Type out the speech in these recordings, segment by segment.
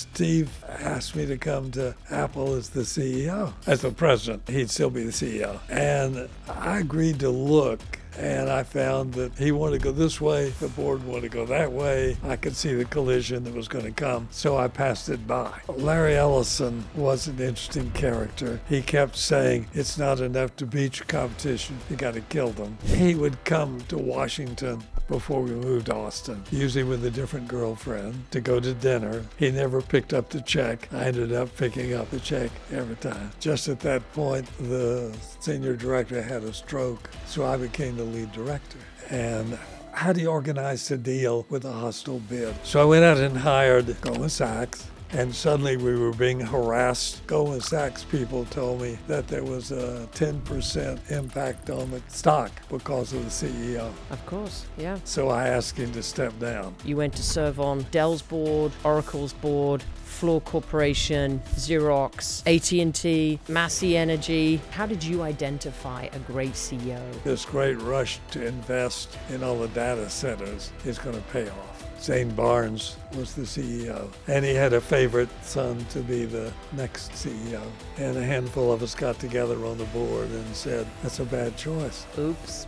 Steve asked me to come to Apple as the CEO, as the president. He'd still be the CEO. And I agreed to look. And I found that he wanted to go this way, the board wanted to go that way. I could see the collision that was going to come, so I passed it by. Larry Ellison was an interesting character. He kept saying, it's not enough to beat your competition, you got to kill them. He would come to Washington before we moved to Austin, usually with a different girlfriend, to go to dinner. He never picked up the check. I ended up picking up the check every time. Just at that point, the senior director had a stroke, so I became the lead director. And how do you organize a deal with a hostile bid? So I went out and hired Goldman Sachs, and suddenly we were being harassed. Goldman Sachs people told me that there was a 10% impact on the stock because of the CEO. Of course, yeah. So I asked him to step down. You went to serve on Dell's board, Oracle's board, Floor Corporation, Xerox, AT&T, Massie Energy. How did you identify a great CEO? This great rush to invest in all the data centers is going to pay off. Zane Barnes was the CEO, and he had a favorite son to be the next CEO. And a handful of us got together on the board and said, that's a bad choice. Oops.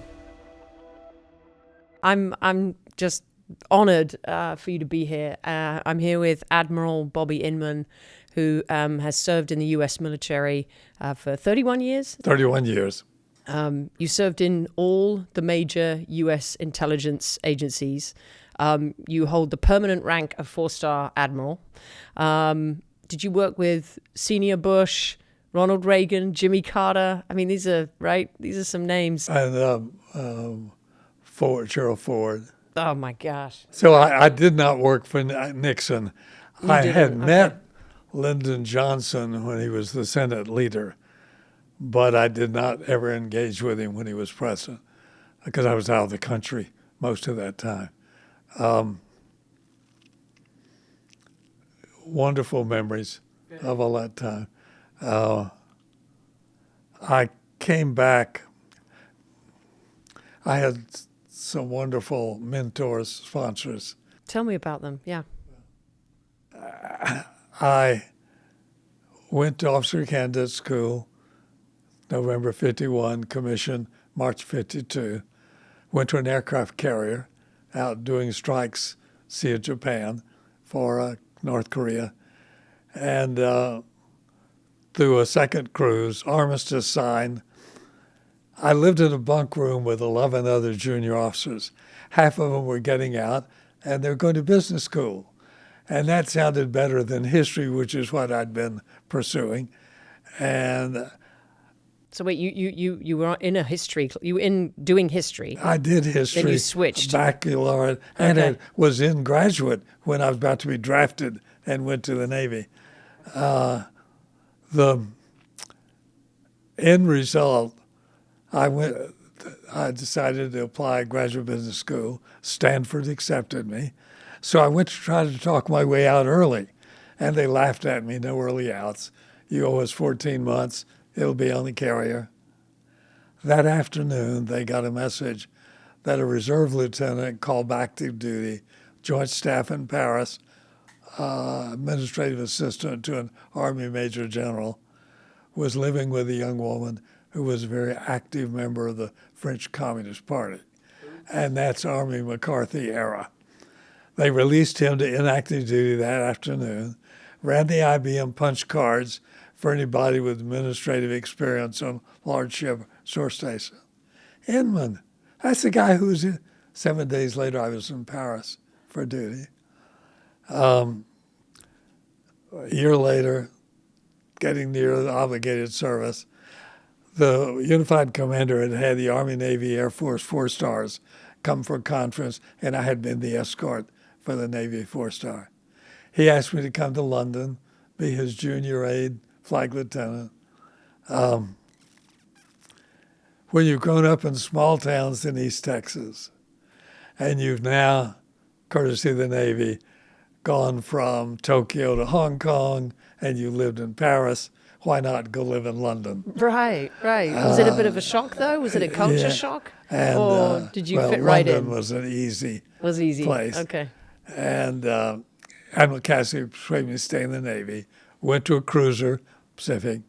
I'm just honored for you to be here. I'm here with Admiral Bobby Inman, who has served in the U.S. military for 31 years. 31 years. You served in all the major U.S. intelligence agencies. You hold the permanent rank of 4-star Admiral. Did you work with Senior Bush, Ronald Reagan, Jimmy Carter? I mean, these are some names. And Gerald Ford. Oh, my gosh. So I did not work for Nixon. I had met Lyndon Johnson when he was the Senate leader, but I did not ever engage with him when he was president because I was out of the country most of that time. Wonderful memories of all that time. I came back. I had some wonderful mentors, sponsors. Tell me about them, yeah. I went to officer candidate school, November 51, commissioned March 52. Went to an aircraft carrier out doing strikes, Sea of Japan, for North Korea. And through a second cruise, armistice signed. I lived in a bunk room with 11 other junior officers. Half of them were getting out, and they're going to business school. And that sounded better than history, which is what I'd been pursuing. And so wait, you were in a history, you were in doing history. I did history. Then you switched. Baccalaureate, and I was in graduate when I was about to be drafted and went to the Navy. The end result, I decided to apply graduate business school. Stanford accepted me. So I went to try to talk my way out early, and they laughed at me, no early outs. You owe us 14 months. It'll be on the carrier. That afternoon, they got a message that a reserve lieutenant called back to duty, joint staff in Paris, administrative assistant to an Army Major General, was living with a young woman who was a very active member of the French Communist Party. And that's Army McCarthy era. They released him to inactive duty that afternoon, ran the IBM punch cards for anybody with administrative experience on large ship source station. Inman, that's the guy who was in. 7 days later, I was in Paris for duty. A year later, getting near the obligated service, the unified commander had had the Army, Navy, Air Force 4 stars come for a conference, and I had been the escort for the Navy 4-star. He asked me to come to London, be his junior aide, flag lieutenant. When you've grown up in small towns in East Texas, and you've now, courtesy of the Navy, gone from Tokyo to Hong Kong, and you lived in Paris, why not go live in London? Right. Was it a bit of a shock, though? Was it a culture shock? And, or did you fit right in? London was an easy Was easy. place. Okay. And Admiral Cassidy persuaded me to stay in the Navy, went to a cruiser, Pacific,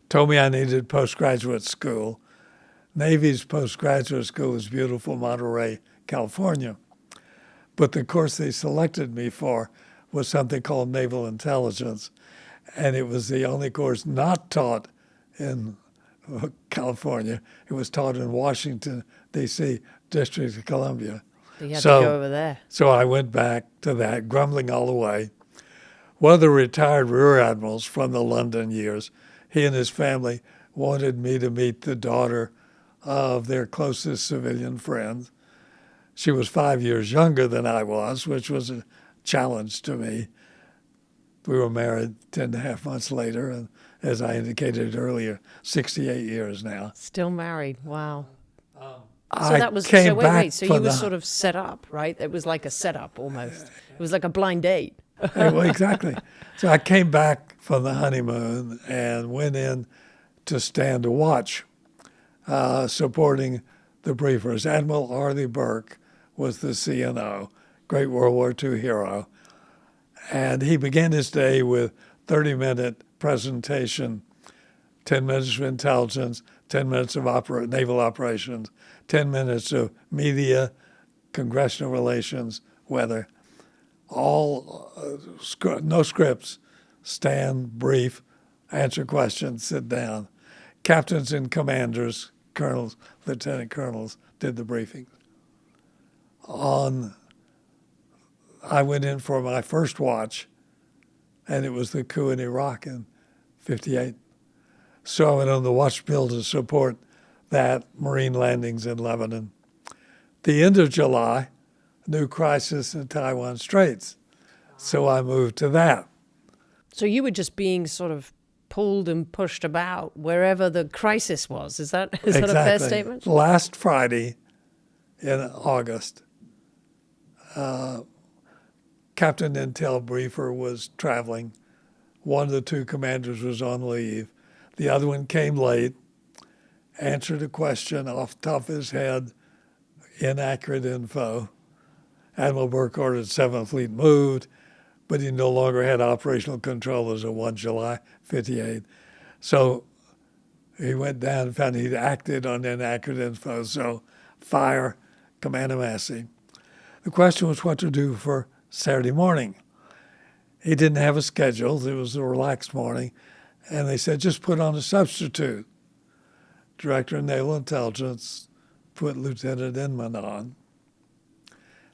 told me I needed postgraduate school. Navy's postgraduate school is beautiful, Monterey, California. But the course they selected me for was something called Naval Intelligence, and it was the only course not taught in California. It was taught in Washington, D.C., District of Columbia. You had to go over there. So I went back to that, grumbling all the way. One of the retired rear admirals from the London years, he and his family wanted me to meet the daughter of their closest civilian friend. She was 5 years younger than I was, which was a challenge to me. We were married 10.5 months later, and as I indicated earlier, 68 years now. Still married. Wow. So that was so wait. So you were sort of set up, right? It was like a setup almost. It was like a blind date. Well, exactly. So I came back from the honeymoon and went in to stand a watch, supporting the briefers. Admiral Arthur Burke was the CNO, great World War II hero. And he began his day with 30-minute presentation, 10 minutes of intelligence, 10 minutes of naval operations, 10 minutes of media, congressional relations, weather, all no scripts, stand, brief, answer questions, sit down. Captains and commanders, colonels, lieutenant colonels did the briefing. I went in for my first watch, and it was the coup in Iraq in '58. So I went on the watch bill to support that, Marine landings in Lebanon. The end of July, new crisis in Taiwan Straits. So I moved to that. So you were just being sort of pulled and pushed about wherever the crisis was. Is that a fair statement? Last Friday in August, Captain Intel Briefer was traveling. One of the two commanders was on leave. The other one came late, answered a question off the top of his head, inaccurate info. Admiral Burke ordered 7th Fleet moved, but he no longer had operational control as of 1 July '58. So he went down and found he'd acted on inaccurate info. So fire, Commander Massie. The question was what to do for Saturday morning. He didn't have a schedule. It was a relaxed morning. And they said, just put on a substitute. Director of Naval Intelligence put Lieutenant Inman on.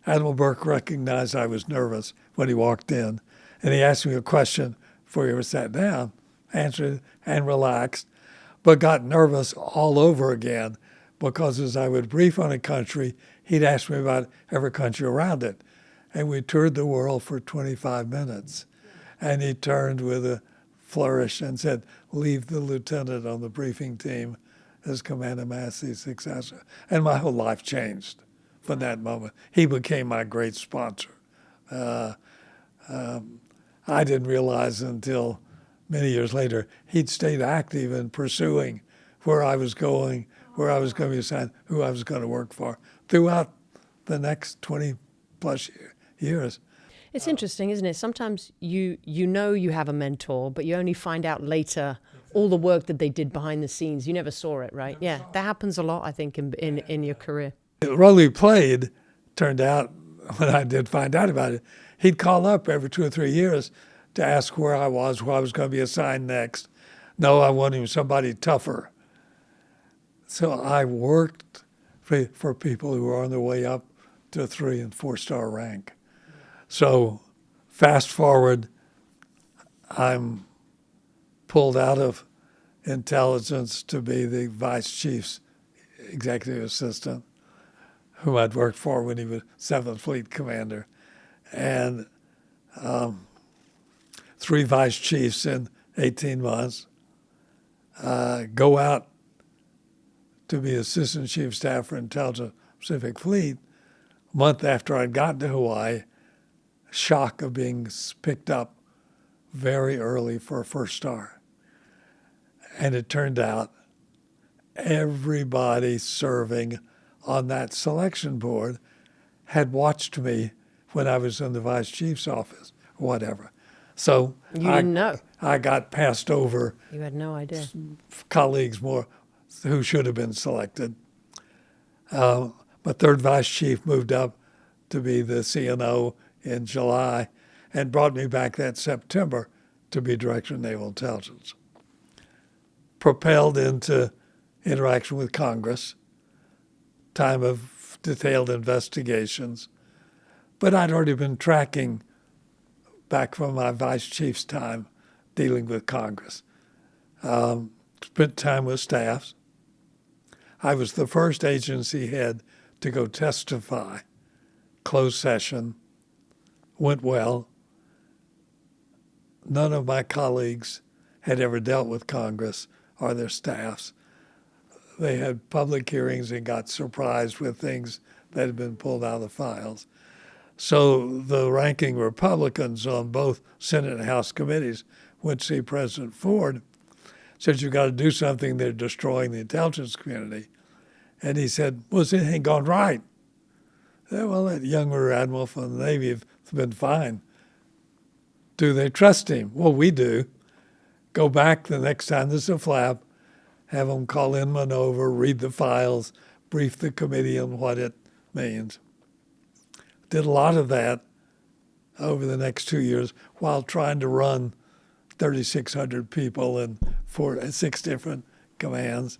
Admiral Burke recognized I was nervous when he walked in, and he asked me a question before he ever sat down, answered and relaxed, but got nervous all over again because as I would brief on a country, he'd ask me about every country around it. And we toured the world for 25 minutes. And he turned with a flourish and said, leave the lieutenant on the briefing team as Commander Massie's successor. And my whole life changed from that moment. He became my great sponsor. I didn't realize until many years later he'd stayed active in pursuing where I was going, where I was going to be assigned, who I was going to work for throughout the next 20 plus years. It's interesting, isn't it? Sometimes you know you have a mentor, but you only find out later all the work that they did behind the scenes. You never saw it, right? Yeah, that happens a lot, I think, in your career. The role he played turned out, when I did find out about it, he'd call up every 2 or 3 years to ask where I was going to be assigned next. No, I wanted somebody tougher. So I worked for people who were on their way up to 3- and 4-star rank. So fast forward, I'm pulled out of intelligence to be the vice chief's executive assistant, whom I'd worked for when he was 7th Fleet commander. And 3 vice chiefs in 18 months, go out to be assistant chief of staff for Intelligence Pacific Fleet. A month after I'd gotten to Hawaii, shock of being picked up very early for a 1st star. And it turned out everybody serving on that selection board had watched me when I was in the vice chief's office whatever. So You didn't know. I got passed over You had no idea. colleagues more who should have been selected. My third vice chief moved up to be the CNO in July and brought me back that September to be director of naval intelligence. Propelled into interaction with Congress, time of detailed investigations. But I'd already been tracking back from my vice chief's time dealing with Congress. Spent time with staffs. I was the first agency head to go testify. Closed session, went well. None of my colleagues had ever dealt with Congress or their staffs. They had public hearings and got surprised with things that had been pulled out of the files. So the ranking Republicans on both Senate and House committees went to see President Ford, said, you've got to do something, they're destroying the intelligence community. And he said, well, has anything gone right? Said, well, that young rear admiral from the Navy has been fine. Do they trust him? Well, we do. Go back the next time there's a flap, have them call Inman over, read the files, brief the committee on what it means. Did a lot of that over the next 2 years while trying to run 3,600 people in 6 different commands.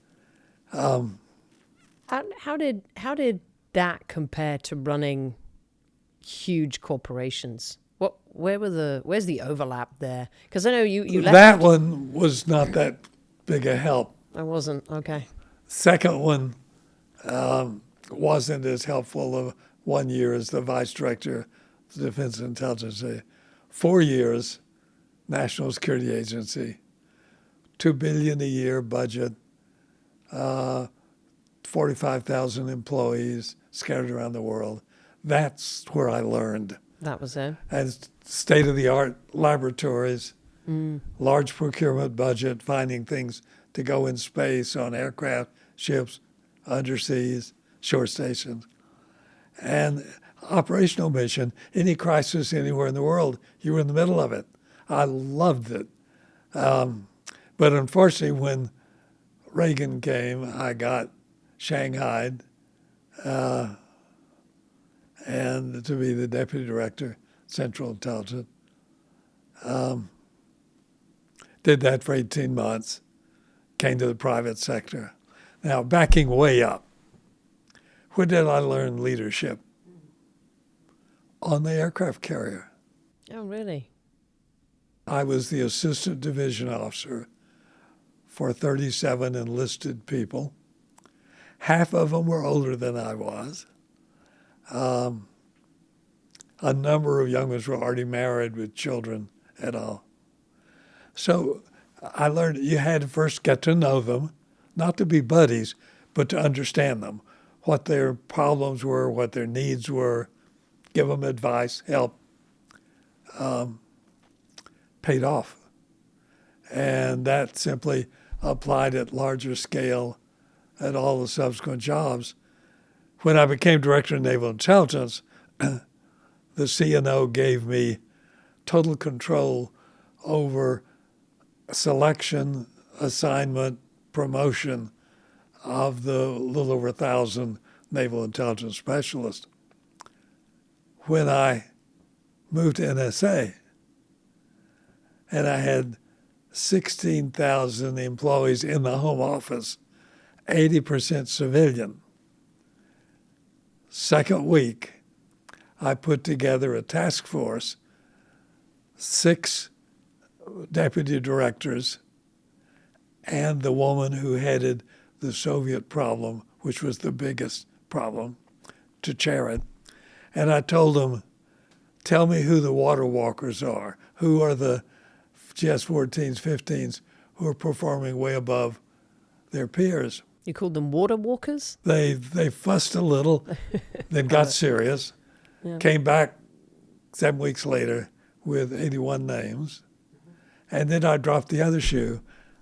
How did that compare to running huge corporations? Where's the overlap there? Because I know you left. That one was not that big a help. I wasn't. Okay. Second one wasn't as helpful of 1 year as the vice director of the Defense Intelligence Agency. 4 years, National Security Agency, $2 billion a year budget, 45,000 employees scattered around the world. That's where I learned. That was it. And state-of-the-art laboratories, large procurement budget, finding things to go in space on aircraft, ships, underseas, shore stations. And operational mission, any crisis anywhere in the world, you were in the middle of it. I loved it. But unfortunately, when Reagan came, I got shanghaied and to be the deputy director, Central Intelligence. Did that for 18 months, came to the private sector. Now, backing way up, where did I learn leadership? On the aircraft carrier. Oh, really? I was the assistant division officer for 37 enlisted people. Half of them were older than I was. A number of young ones were already married with children and all. So I learned you had to first get to know them, not to be buddies, but to understand them, what their problems were, what their needs were, give them advice, help. Paid off. And that simply applied at larger scale at all the subsequent jobs. When I became director of naval intelligence, the CNO gave me total control over selection, assignment, promotion of the little over 1,000 naval intelligence specialists. When I moved to NSA, and I had 16,000 employees in the home office, 80% civilian. Second week, I put together a task force, 6 deputy directors, and the woman who headed the Soviet problem, which was the biggest problem, to chair it. And I told them, tell me who the water walkers are, who are the GS-14s, 15s, who are performing way above their peers. You called them water walkers? They fussed a little, then got serious, came back 7 weeks later with 81 names, and then I dropped the other shoe.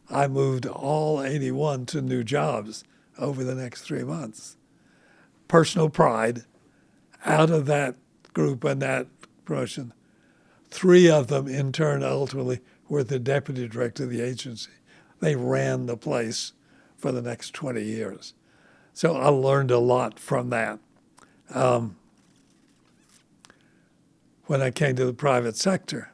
I moved all 81 to new jobs over the next 3 months. Personal pride out of that group and that promotion. 3 of them, in turn, ultimately were the deputy director of the agency. They ran the place for the next 20 years. So I learned a lot from that. When I came to the private sector,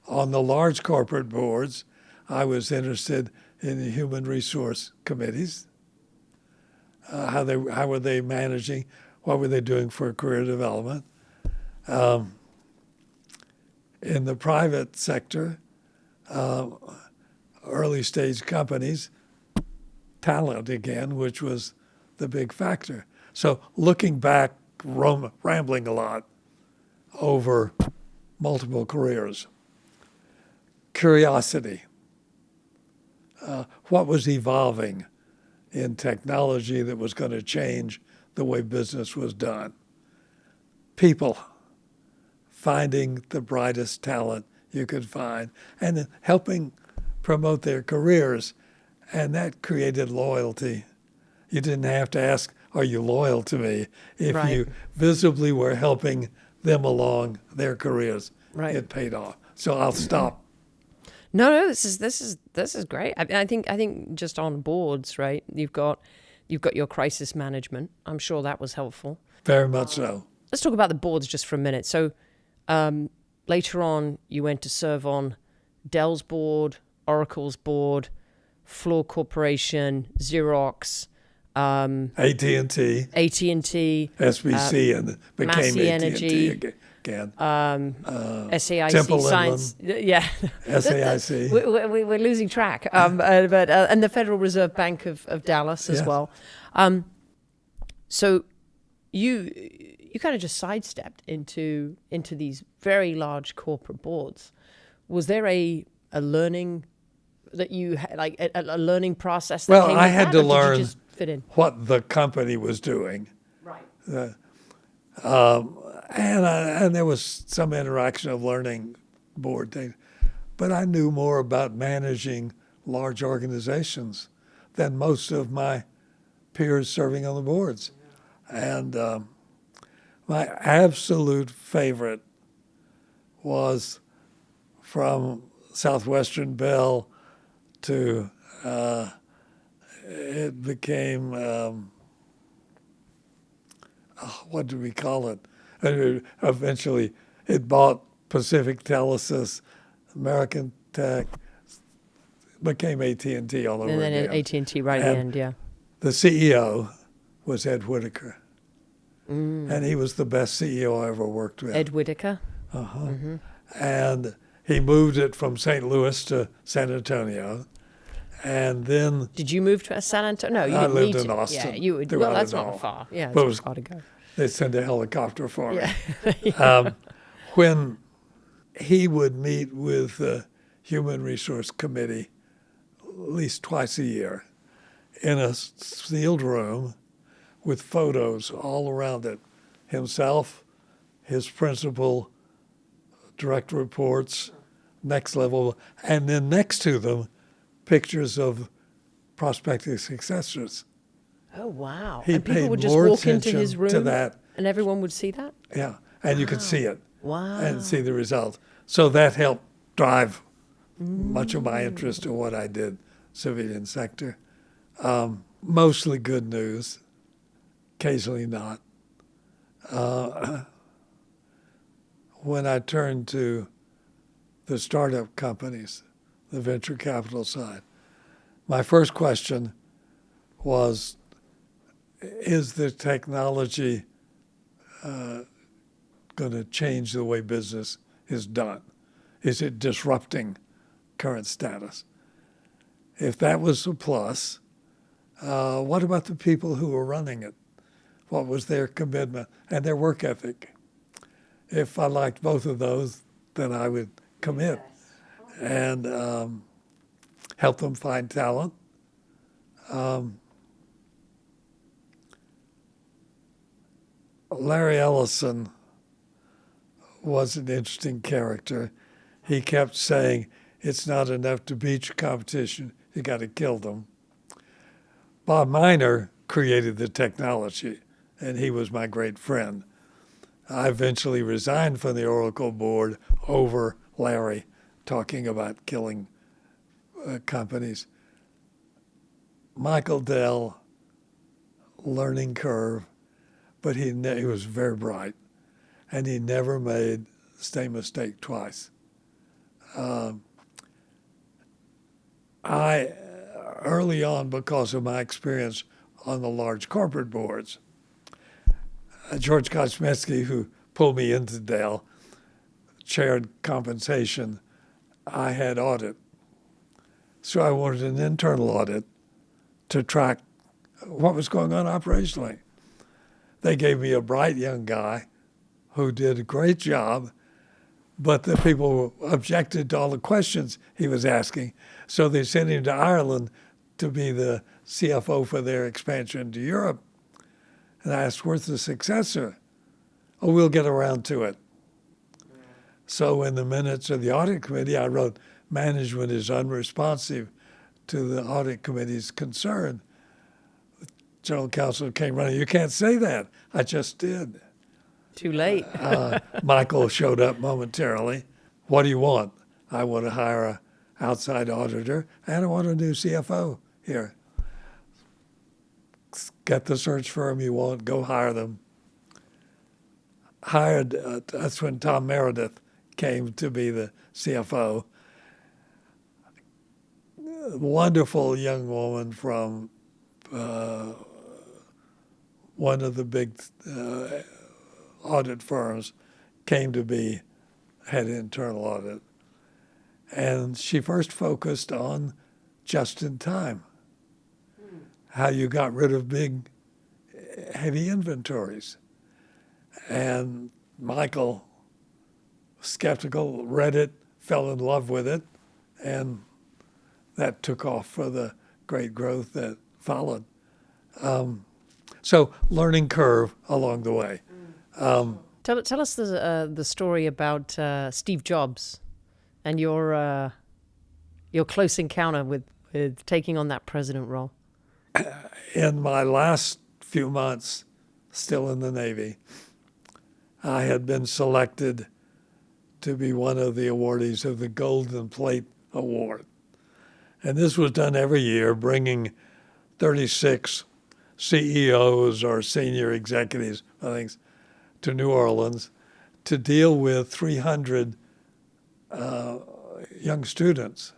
on the large corporate boards, I was interested in the human resource committees. How were they managing? What were they doing for career development? In the private sector, early stage companies, talent again, which was the big factor. So looking back, rambling a lot over multiple careers. Curiosity. What was evolving in technology that was going to change the way business was done? People. Finding the brightest talent you could find and then helping promote their careers. And that created loyalty. You didn't have to ask, are you loyal to me? If Right. you visibly were helping them along their careers, Right. it paid off. So I'll stop. No, this is great. I think just on boards, right? You've got your crisis management. I'm sure that was helpful. Very much so. Let's talk about the boards just for a minute. So later on, you went to serve on Dell's board, Oracle's board, Floor Corporation, Xerox, AT&T, SBC, and became Massie AT&T Energy, again. SAIC, Temple Science, yeah, SAIC. We're losing track. But and the Federal Reserve Bank of Dallas as Yes. well. So you kind of just sidestepped into these very large corporate boards. Was there a learning that you had, like a learning process? That Well, came I with had that, to or did you learn just fit in? what the company was doing. Right. And there was some interaction of learning board things. But I knew more about managing large organizations than most of my peers serving on the boards. And my absolute favorite was from Southwestern Bell to, it became, what do we call it? Eventually, it bought Pacific Telesis, American Tech, became AT&T all over And then again. AT&T right at the And end, yeah. The CEO was Ed Whitaker. And he was the best CEO I ever worked with. Ed Whitaker. And he moved it from St. Louis to San Antonio. And then Did you move to San Antonio? No, you I didn't lived need in to. Austin Yeah, you would. throughout Well, that's it not all. far. Yeah, it's But it not was- far to go. they sent a helicopter for me. Yeah. When he would meet with the Human Resource Committee at least twice a year in a sealed room with photos all around it. Himself, his principal, direct reports, next level, and then next to them, pictures of prospective successors. Oh, wow. He And people paid would just more walk into attention his room to that. and everyone would see that? Yeah, and you could see it Wow. and see the result. So that helped drive much of my interest in what I did, civilian sector. Mostly good news, occasionally not. When I turned to the startup companies, the venture capital side, my first question was, is the technology going to change the way business is done? Is it disrupting current status? If that was a plus, what about the people who were running it? What was their commitment and their work ethic? If I liked both of those, then I would commit and help them find talent. Larry Ellison was an interesting character. He kept saying, it's not enough to beat your competition, you got to kill them. Bob Miner created the technology, and he was my great friend. I eventually resigned from the Oracle board over Larry talking about killing companies. Michael Dell, learning curve, but he was very bright, and he never made the same mistake twice. I, early on, because of my experience on the large corporate boards, George Kosmetsky, who pulled me into Dell, chaired compensation. I had audit. So I wanted an internal audit to track what was going on operationally. They gave me a bright young guy who did a great job, but the people objected to all the questions he was asking. So they sent him to Ireland to be the CFO for their expansion to Europe. And I asked, where's the successor? Oh, we'll get around to it. So in the minutes of the audit committee, I wrote, management is unresponsive to the audit committee's concern. The general counsel came running, you can't say that. I just did. Too late. Michael showed up momentarily. What do you want? I want to hire an outside auditor, and I want a new CFO here. Get the search firm you want, go hire them. Hired, that's when Tom Meredith came to be the CFO. Wonderful young woman from one of the big audit firms came to be head of internal audit. And she first focused on just in time, how you got rid of big, heavy inventories. And Michael, skeptical, read it, fell in love with it, and that took off for the great growth that followed. So learning curve along the way. Tell us the story about Steve Jobs and your close encounter with taking on that president role. In my last few months, still in the Navy, I had been selected to be one of the awardees of the Golden Plate Award. And this was done every year, bringing 36 CEOs or senior executives, I think, to New Orleans to deal with 300 young students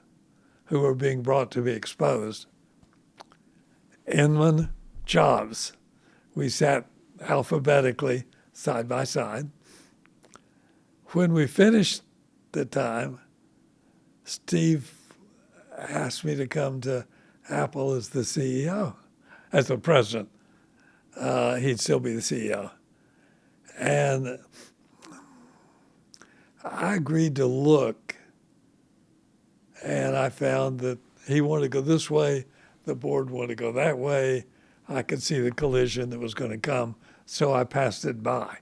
who were being brought to be exposed. Inman, Jobs. We sat alphabetically side by side. When we finished the time, Steve asked me to come to Apple as the CEO, as the president. He'd still be the CEO. And I agreed to look, and I found that he wanted to go this way, the board wanted to go that way. I could see the collision that was going to come, so I passed it by.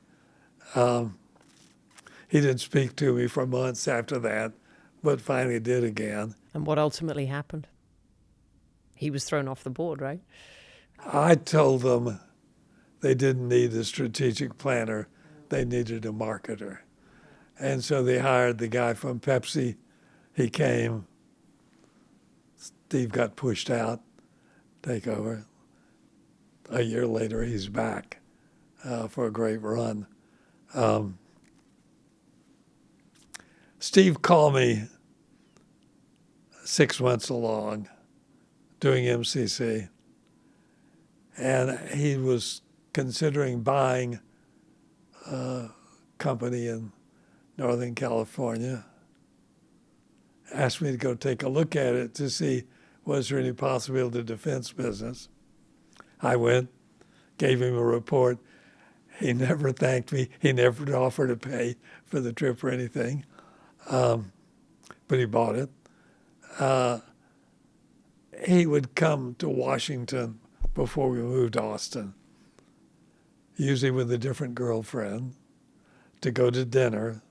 He didn't speak to me for months after that, but finally did again. And what ultimately happened? He was thrown off the board, right? I told them they didn't need a strategic planner, they needed a marketer. And so they hired the guy from Pepsi. He came. Steve got pushed out, Takeover. A year later, he's back for a great run. Steve called me 6 months along doing MCC, and he was considering buying a company in Northern California. Asked me to go take a look at it to see was there any possibility of defense business. I went, gave him a report. He never thanked me. He never offered to pay for the trip or anything, but he bought it. He would come to Washington before we moved to Austin, usually with a different girlfriend, to go to dinner.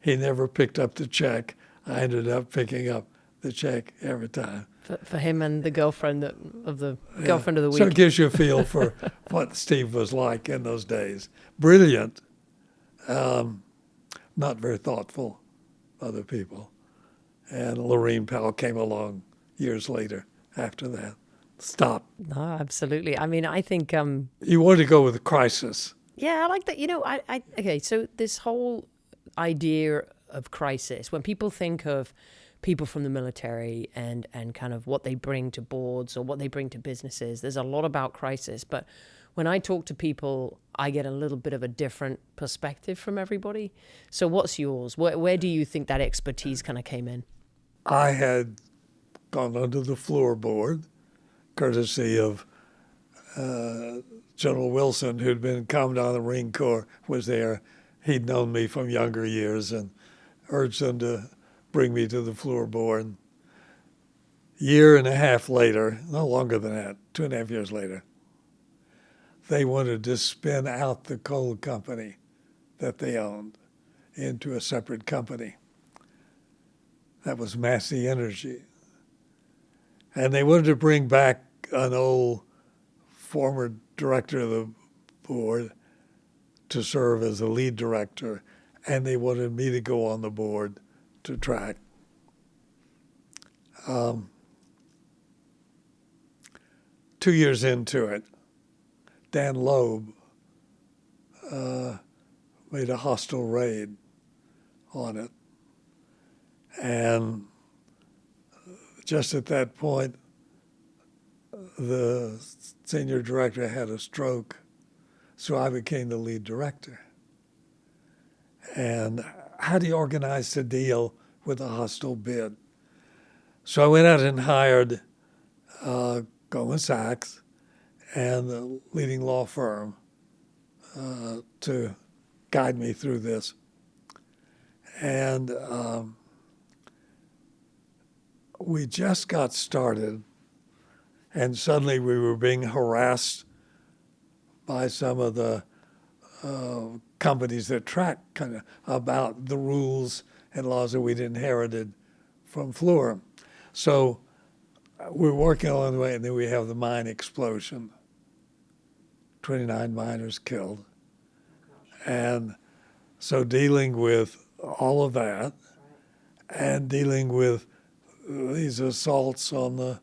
He never picked up the check. I ended up picking up the check every time. For him and the girlfriend of the girlfriend of the week. So it gives you a feel for what Steve was like in those days. Brilliant, Not very thoughtful, other people. And Lorene Powell came along years later after that. Stop. No, absolutely. I mean, I think, You want to go with a crisis. yeah, I like that. You know, okay, so this whole idea of crisis, when people think of people from the military and kind of what they bring to boards or what they bring to businesses, there's a lot about crisis. But when I talk to people, I get a little bit of a different perspective from everybody. So what's yours? Where do you think that expertise kind of came in? I had gone under the floorboard, courtesy of General Wilson, who'd been Commandant of the Marine Corps, was there. He'd known me from younger years and urged them to bring me to the floorboard. Year and a half later, no longer than that, 2.5 years later, they wanted to spin out the coal company that they owned into a separate company. That was Massie Energy. And they wanted to bring back an old former director of the board to serve as a lead director, and they wanted me to go on the board to track. 2 years into it, Dan Loeb made a hostile raid on it. And just at that point, the senior director had a stroke, so I became the lead director. And how do you organize to deal with a hostile bid? So I went out and hired Goldman Sachs and the leading law firm to guide me through this. And we just got started, and suddenly we were being harassed by some of the companies that track kind of about the rules and laws that we'd inherited from Fluor. So we're working along the way, and then we have the mine explosion. 29 miners killed. And so dealing with all of that and dealing with these assaults on the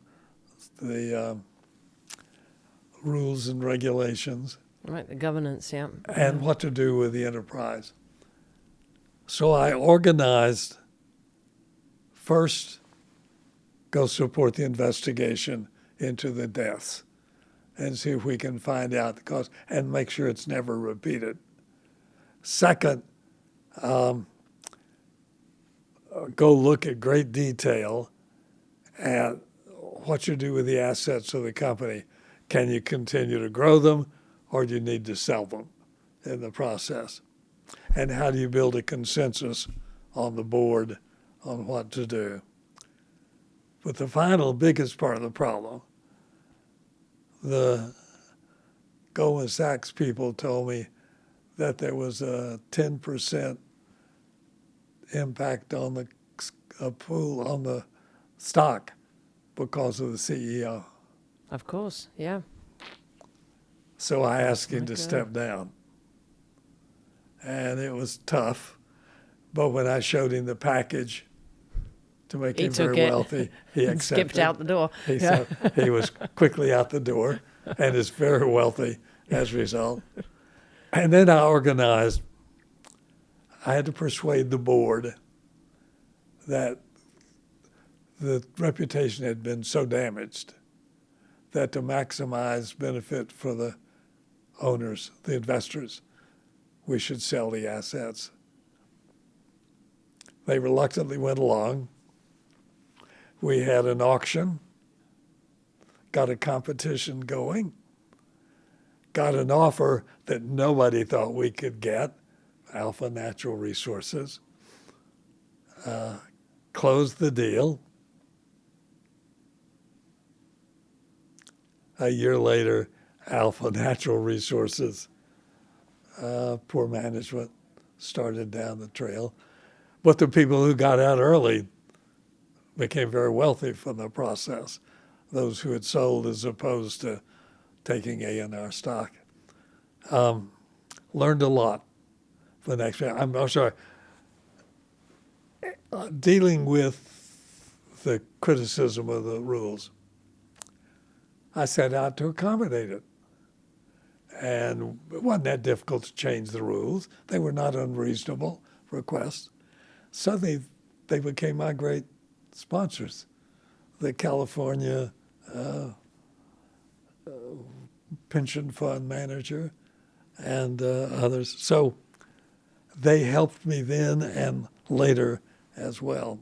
rules and regulations. Right, the governance, yeah. And what to do with the enterprise. So I organized, first, go support the investigation into the deaths and see if we can find out the cause and make sure it's never repeated. Second, go look at great detail at what you do with the assets of the company. Can you continue to grow them, or do you need to sell them in the process? And how do you build a consensus on the board on what to do? But the final biggest part of the problem, the Goldman Sachs people told me that there was a 10% impact on the pool, on the stock because of the CEO. Of course, yeah. So I asked him to step down. And it was tough. But when I showed him the package to make him very wealthy, he accepted. Skipped out the door. He was quickly out the door and is very wealthy as a result. And then I organized, I had to persuade the board that the reputation had been so damaged that to maximize benefit for the owners, the investors, we should sell the assets. They reluctantly went along. We had an auction, got a competition going, got an offer that nobody thought we could get, Alpha Natural Resources, closed the deal. A year later, Alpha Natural Resources, poor management, started down the trail. But the people who got out early became very wealthy from the process, those who had sold as opposed to taking A&R stock. Learned a lot for the next. I'm sorry. Dealing with the criticism of the rules, I set out to accommodate it. And it wasn't that difficult to change the rules. They were not unreasonable requests. Suddenly, they became my great sponsors. The California pension fund manager and others. So they helped me then and later as well.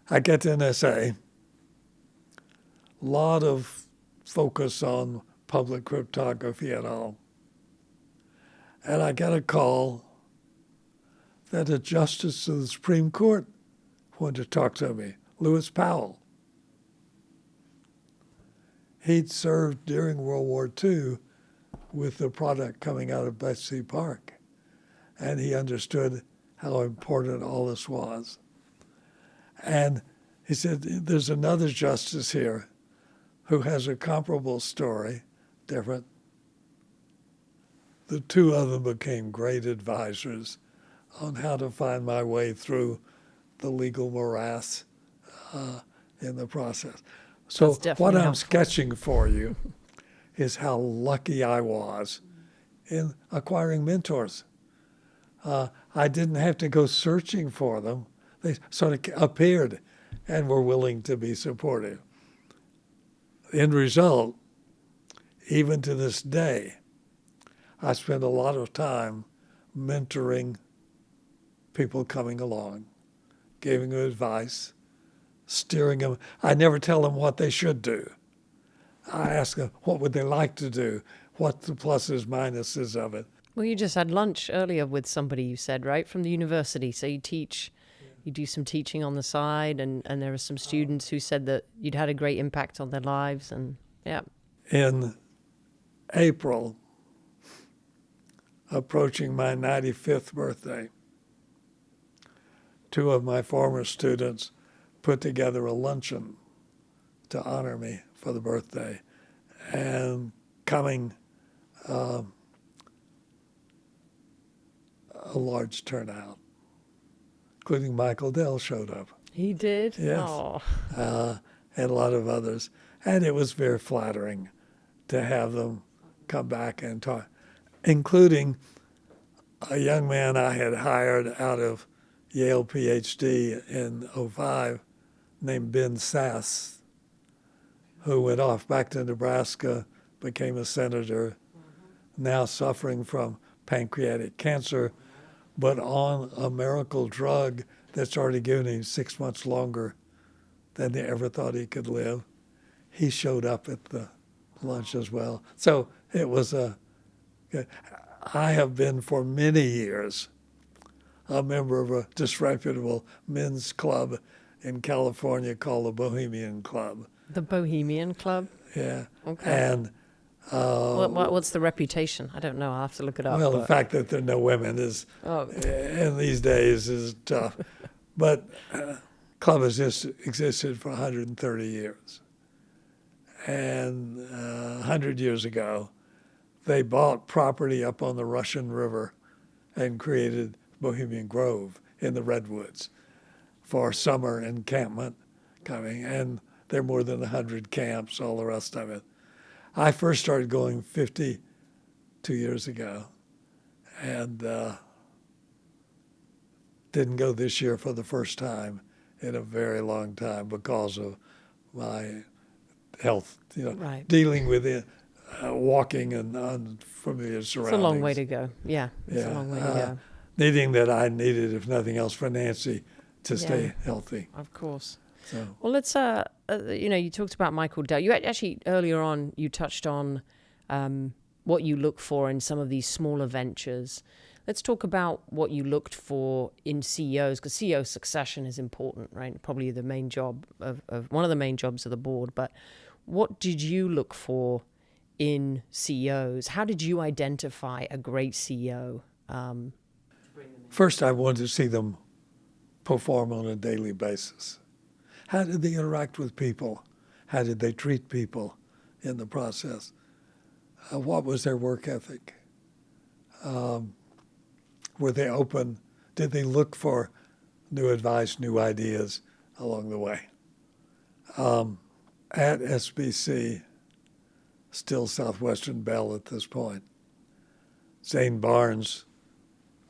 I get to NSA, a lot of focus on public cryptography and all. And I get a call that a justice of the Supreme Court wanted to talk to me, Lewis Powell. He'd served during World War II with the product coming out of Bletchley Park, and he understood how important all this was. And he said, there's another justice here who has a comparable story, different. The two of them became great advisors on how to find my way through the legal morass in the process. So what I'm sketching for you is how lucky I was in acquiring mentors. I didn't have to go searching for them. They sort of appeared and were willing to be supportive. End result, even to this day, I spend a lot of time mentoring people coming along, giving them advice, steering them. I never tell them what they should do. I ask them what would they like to do, what the pluses, minuses of it. Well, you just had lunch earlier with somebody, you said, right, from the university. So you teach, you do some teaching on the side, and there are some students who said that you'd had a great impact on their lives, and yeah. In April, approaching my 95th birthday, two of my former students put together a luncheon to honor me for the birthday, and coming a large turnout, including Michael Dell showed up. He did? Yes. And a lot of others. And it was very flattering to have them come back and talk, including a young man I had hired out of Yale PhD in '05 named Ben Sass, who went off back to Nebraska, became a senator, now suffering from pancreatic cancer, but on a miracle drug that's already given him 6 months longer than they ever thought he could live. He showed up at the lunch as well. So it was I have been for many years a member of a disreputable men's club in California called the Bohemian Club. The Bohemian Club? Yeah. Okay. And what's the reputation? I don't know. I'll have to look it up. Well, the fact that there are no women is, in these days, is tough. But club has just existed for 130 years. And 100 years ago, they bought property up on the Russian River and created Bohemian Grove in the Redwoods for summer encampment coming. And there are more than 100 camps, all the rest of it. I first started going 52 years ago, and didn't go this year for the first time in a very long time because of my health, right. Dealing with it, walking in unfamiliar surroundings. It's a long way to go. Yeah, it's a long way to go. Needing that I needed, if nothing else, for Nancy to stay healthy. Of course. So. Well, let's, you talked about Michael Dell. You actually, earlier on, you touched on what you look for in some of these smaller ventures. Let's talk about what you looked for in CEOs, because CEO succession is important, right? Probably the main job of one of the main jobs of the board. But what did you look for in CEOs? How did you identify a great CEO? First, I wanted to see them perform on a daily basis. How did they interact with people? How did they treat people in the process? What was their work ethic? Were they open? Did they look for new advice, new ideas along the way? At SBC, still Southwestern Bell at this point, Zane Barnes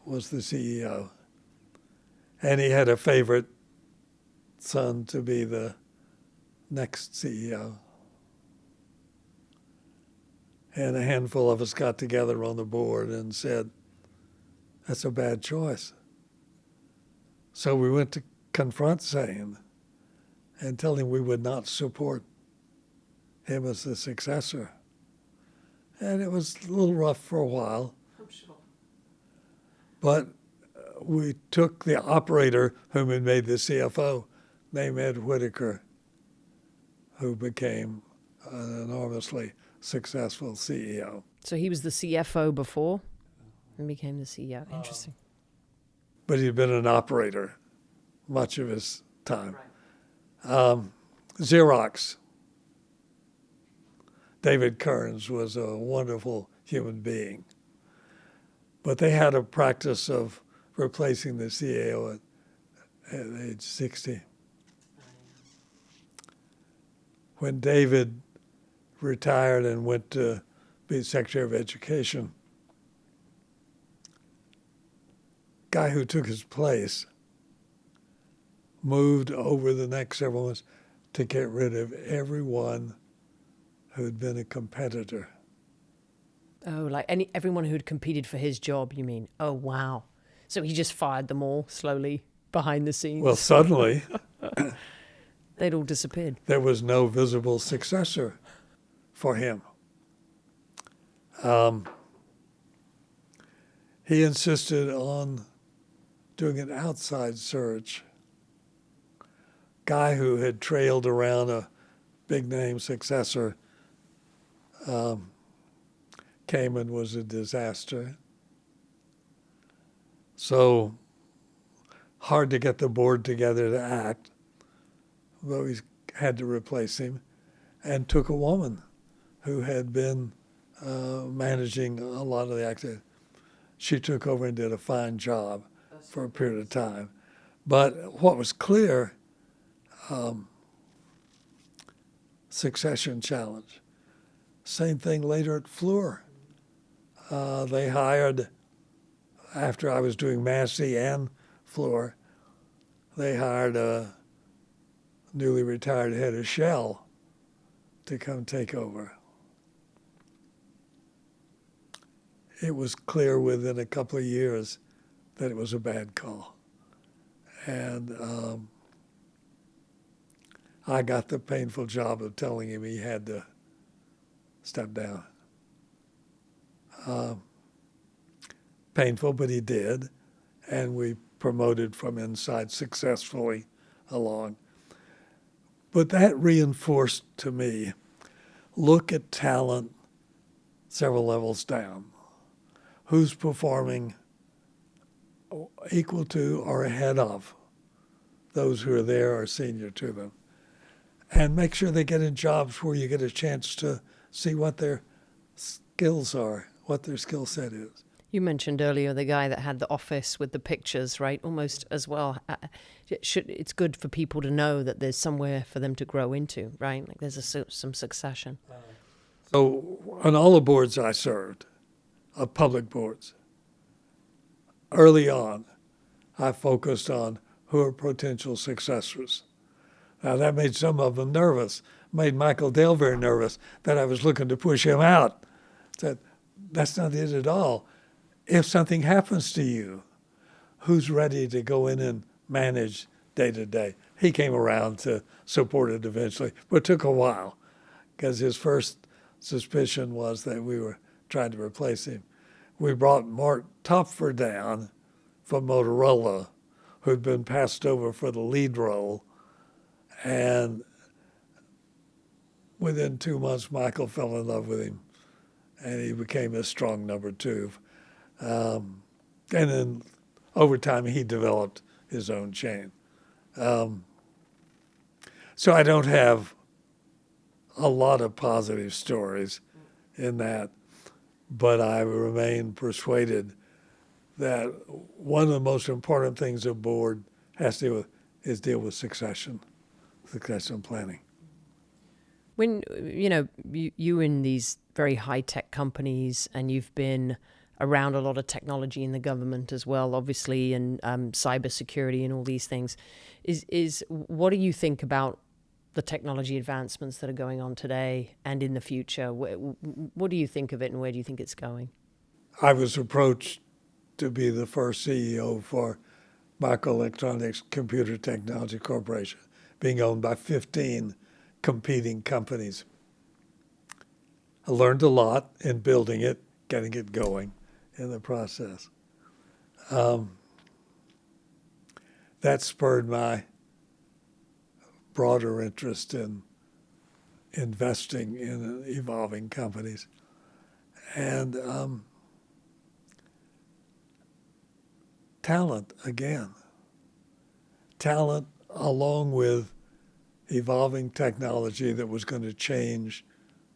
was the CEO. And he had a favorite son to be the next CEO. And a handful of us got together on the board and said, that's a bad choice. So we went to confront Zane and tell him we would not support him as the successor. And it was a little rough for a while. I'm sure. But we took the operator whom had made the CFO, named Ed Whitaker, who became an enormously successful CEO. So he was the CFO before and became the CEO. Interesting. But he'd been an operator much of his time. Xerox. David Kearns was a wonderful human being. But they had a practice of replacing the CEO at age 60. When David retired and went to be Secretary of Education, guy who took his place moved over the next several months to get rid of everyone who'd been a competitor. Oh, like everyone who'd competed for his job, you mean? Oh, wow. So he just fired them all slowly behind the scenes? Well, suddenly they'd all disappeared. there was no visible successor for him. He insisted on doing an outside search. Guy who had trailed around a big-name successor came and was a disaster. So hard to get the board together to act, but we had to replace him and took a woman who had been managing a lot of the activity. She took over and did a fine job for a period of time. But what was clear, succession challenge. Same thing later at Fluor. They hired, after I was doing Massie and Fluor, they hired a newly retired head of Shell to come take over. It was clear within a couple of years that it was a bad call. And I got the painful job of telling him he had to step down. Painful, but he did. And we promoted from inside successfully along. But that reinforced to me, look at talent several levels down. Who's performing equal to or ahead of those who are there or senior to them. And make sure they get in jobs where you get a chance to see what their skills are, what their skill set is. You mentioned earlier the guy that had the office with the pictures, right? Almost as well. It's good for people to know that there's somewhere for them to grow into, right? Like there's some succession. So on all the boards I served, of public boards, early on, I focused on who are potential successors. Now that made some of them nervous, made Michael Dell very nervous that I was looking to push him out. Said, that's not it at all. If something happens to you, who's ready to go in and manage day to day? He came around to support it eventually, but it took a while because his first suspicion was that we were trying to replace him. We brought Mark Topfer down from Motorola, who'd been passed over for the lead role. And within 2 months, Michael fell in love with him, and he became a strong number two. And then over time, he developed his own chain. So I don't have a lot of positive stories in that, but I remain persuaded that one of the most important things a board has to deal with succession planning. When you in these very high tech companies, and you've been around a lot of technology in the government as well, obviously, and cybersecurity and all these things, is what do you think about the technology advancements that are going on today and in the future? What do you think of it, and where do you think it's going? I was approached to be the first CEO for Microelectronics Computer Technology Corporation, being owned by 15 competing companies. I learned a lot in building it, getting it going in the process. That spurred my broader interest in investing in evolving companies. And talent, again. Talent along with evolving technology that was going to change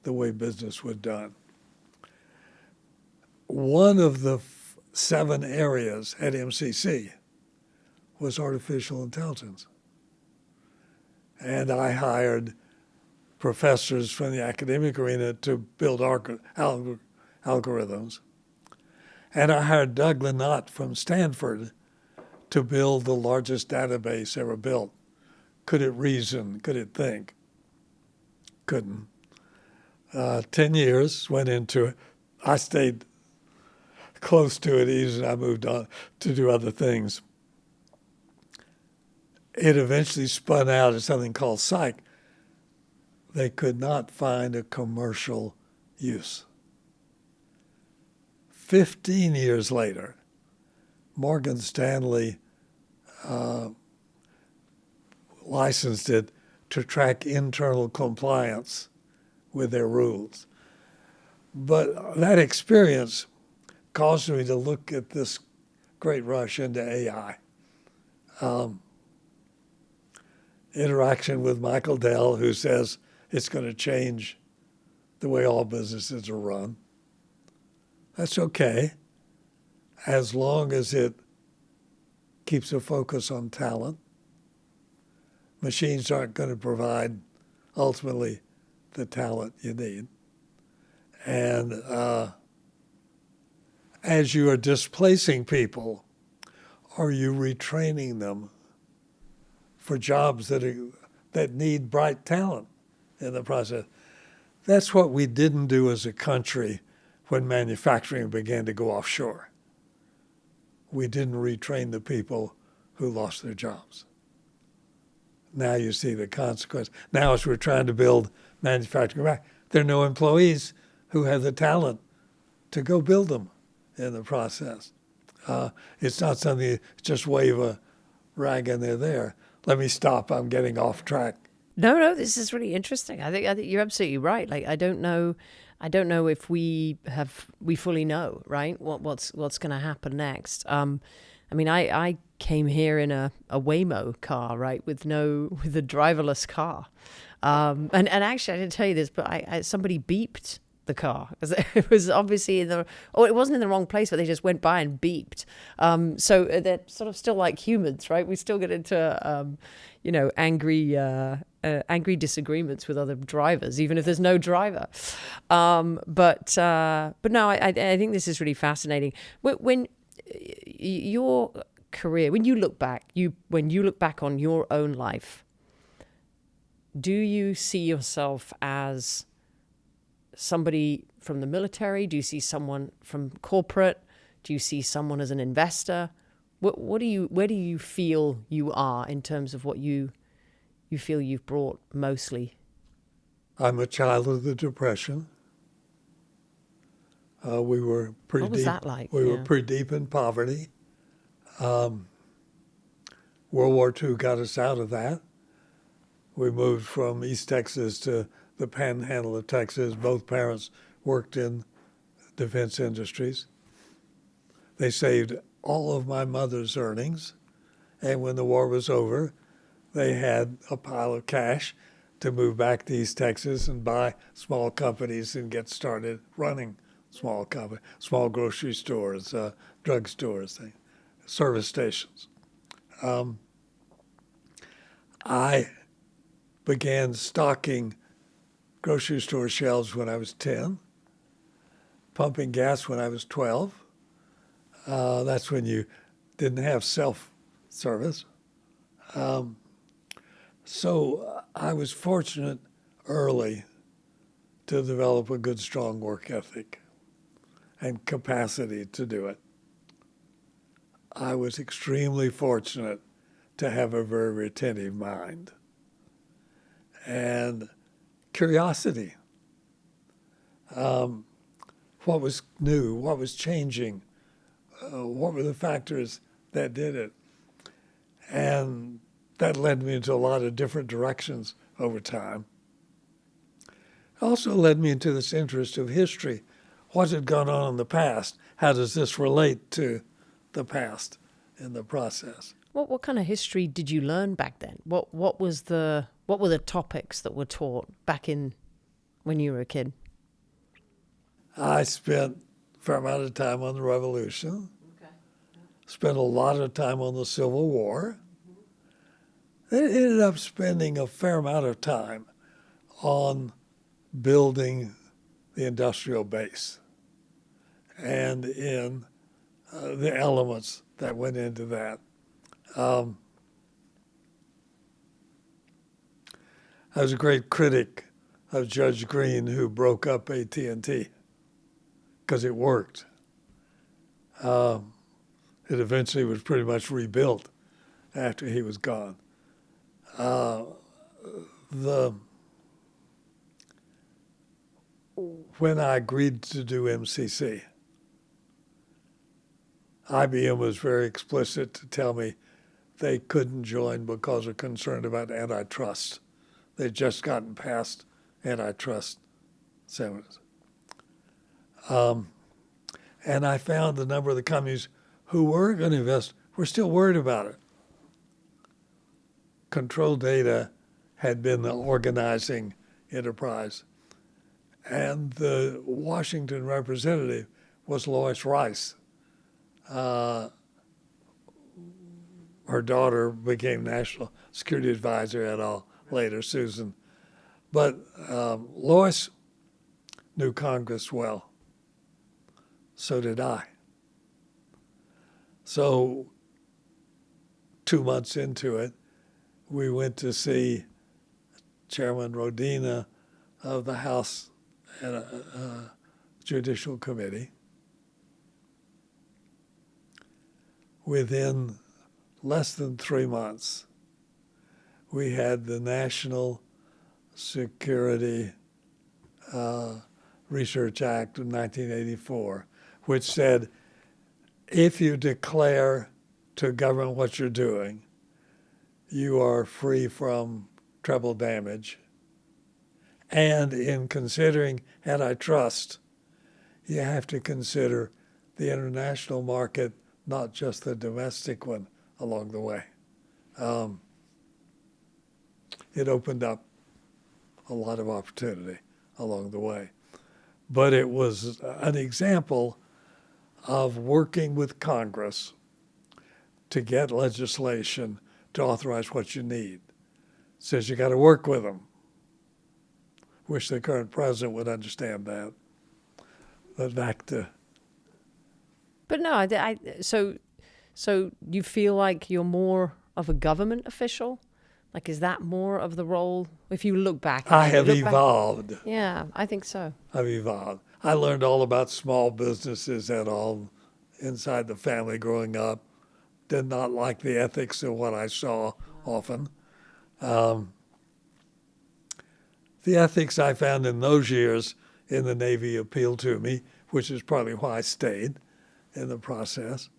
the way business was done. One of the 7 areas at MCC was artificial intelligence. And I hired professors from the academic arena to build algorithms. And I hired Doug Lenott from Stanford to build the largest database ever built. Could it reason? Could it think? Couldn't. 10 years went into it. I stayed close to it easy. I moved on to do other things. It eventually spun out as something called Psych. They could not find a commercial use. 15 years later, Morgan Stanley licensed it to track internal compliance with their rules. But that experience caused me to look at this great rush into AI. Interaction with Michael Dell, who says it's going to change the way all businesses are run. That's okay, as long as it keeps a focus on talent. Machines aren't going to provide, ultimately, the talent you need. And as you are displacing people, are you retraining them for jobs that need bright talent in the process? That's what we didn't do as a country when manufacturing began to go offshore. We didn't retrain the people who lost their jobs. Now you see the consequence. Now as we're trying to build manufacturing back, there are no employees who have the talent to go build them in the process. It's not something you just wave a rag and they're there. Let me stop. I'm getting off track. No, this is really interesting. I think you're absolutely right. Like, I don't know if we fully know, right, what's going to happen next. I mean, I came here in a Waymo car, right, with a driverless car. And actually, I didn't tell you this, but somebody beeped the car. It was obviously it wasn't in the wrong place, but they just went by and beeped. So they're sort of still like humans, right? We still get into, angry disagreements with other drivers, even if there's no driver. But no, I think this is really fascinating. When your career, when you look back on your own life, do you see yourself as somebody from the military? Do you see someone from corporate? Do you see someone as an investor? Where do you feel you are in terms of what you feel you've brought mostly? I'm a child of the Depression. We were pretty What was deep. that like? We were pretty deep in poverty. World War II got us out of that. We moved from East Texas to the panhandle of Texas. Both parents worked in defense industries. They saved all of my mother's earnings, and when the war was over, they had a pile of cash to move back to East Texas and buy small companies and get started running small company, small grocery stores, drug stores, service stations. I began stocking grocery store shelves when I was 10, pumping gas when I was 12. That's when you didn't have self-service. So I was fortunate early to develop a good, strong work ethic and capacity to do it. I was extremely fortunate to have a very retentive mind and curiosity. What was new? What was changing? What were the factors that did it? And that led me into a lot of different directions over time. It also led me into this interest of history. What had gone on in the past? How does this relate to the past in the process? What kind of history did you learn back then? What were the topics that were taught back in when you were a kid? I spent a fair amount of time on the Revolution. Okay. Spent a lot of time on the Civil War. They ended up spending a fair amount of time on building the industrial base and in the elements that went into that. I was a great critic of Judge Green, who broke up AT&T because it worked. It eventually was pretty much rebuilt after he was gone. When I agreed to do MCC, IBM was very explicit to tell me they couldn't join because of concern about antitrust. They'd just gotten past antitrust seminars. And I found the number of the companies who were going to invest were still worried about it. Control Data had been the organizing enterprise. And the Washington representative was Lois Rice. Her daughter became National Security Advisor et al. Later, Susan. But Lois knew Congress well. So did I. So 2 months into it, we went to see Chairman Rodina of the House Judicial Committee. Within less than 3 months, we had the National Security Research Act of 1984, which said, if you declare to government what you're doing, you are free from treble damage. And in considering antitrust, you have to consider the international market, not just the domestic one along the way. It opened up a lot of opportunity along the way. But it was an example of working with Congress to get legislation to authorize what you need. It says you got to work with them. Wish the current president would understand that. But back to... But no, so you feel like you're more of a government official? Like, is that more of the role? If you look back, I have evolved. Yeah, I think so. I've evolved. I learned all about small businesses and all inside the family growing up. Did not like the ethics of what I saw often. The ethics I found in those years in the Navy appealed to me, which is probably why I stayed in the process.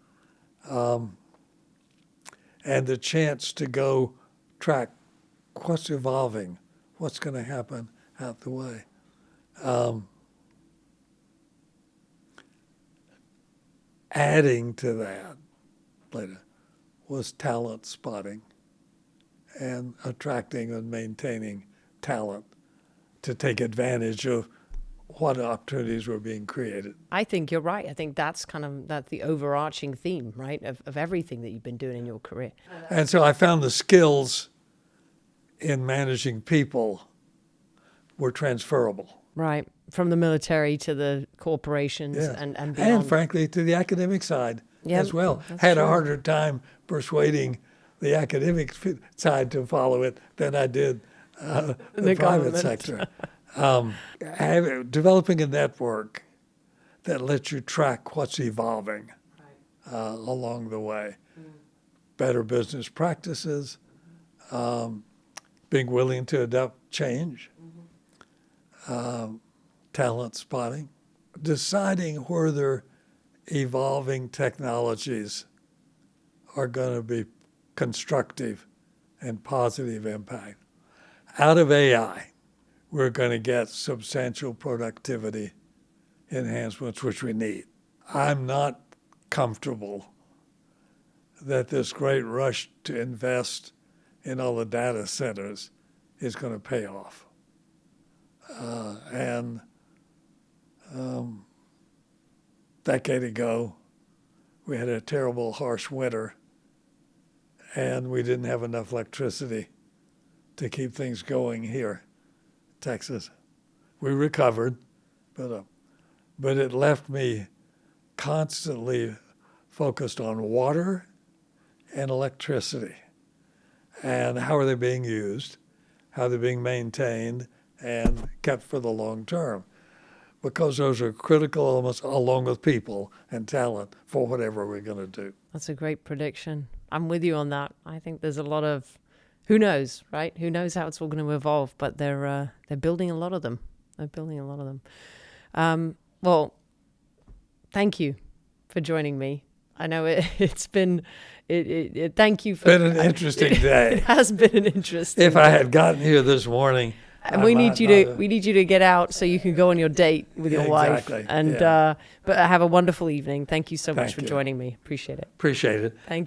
And the chance to go track what's evolving, what's going to happen out the way. Adding to that later was talent spotting and attracting and maintaining talent to take advantage of what opportunities were being created. I think you're right. I think that's the overarching theme, right, of everything that you've been doing in your career. And so I found the skills in managing people were transferable. Right, from the military to the corporations Yes. and beyond. And frankly, to the academic side as well. Had a harder time persuading the academic side to follow it than I did the private government. sector. Developing a network that lets you track what's evolving along the way. Better business practices, being willing to adopt change, talent spotting, deciding whether evolving technologies are going to be constructive and positive impact. Out of AI, we're going to get substantial productivity enhancements, which we need. I'm not comfortable that this great rush to invest in all the data centers is going to pay off. Decade ago, we had a terrible, harsh winter, and we didn't have enough electricity to keep things going here, Texas. We recovered, but it left me constantly focused on water and electricity, and how are they being used, how they're being maintained, and kept for the long term. Because those are critical elements, along with people and talent, for whatever we're going to do. That's a great prediction. I'm with you on that. I think there's a lot of, who knows, right? Who knows how it's all going to evolve? But they're building a lot of them. They're building a lot of them. Well, thank you for joining me. I know it's been. Thank you for. It's been an interesting day. It has been an interesting. If I had gotten here this morning. And we need you to get out so you can go on your date with your wife. Exactly. And but have a wonderful evening. Thank you so much for joining me. Appreciate it. Appreciate it. Thank you.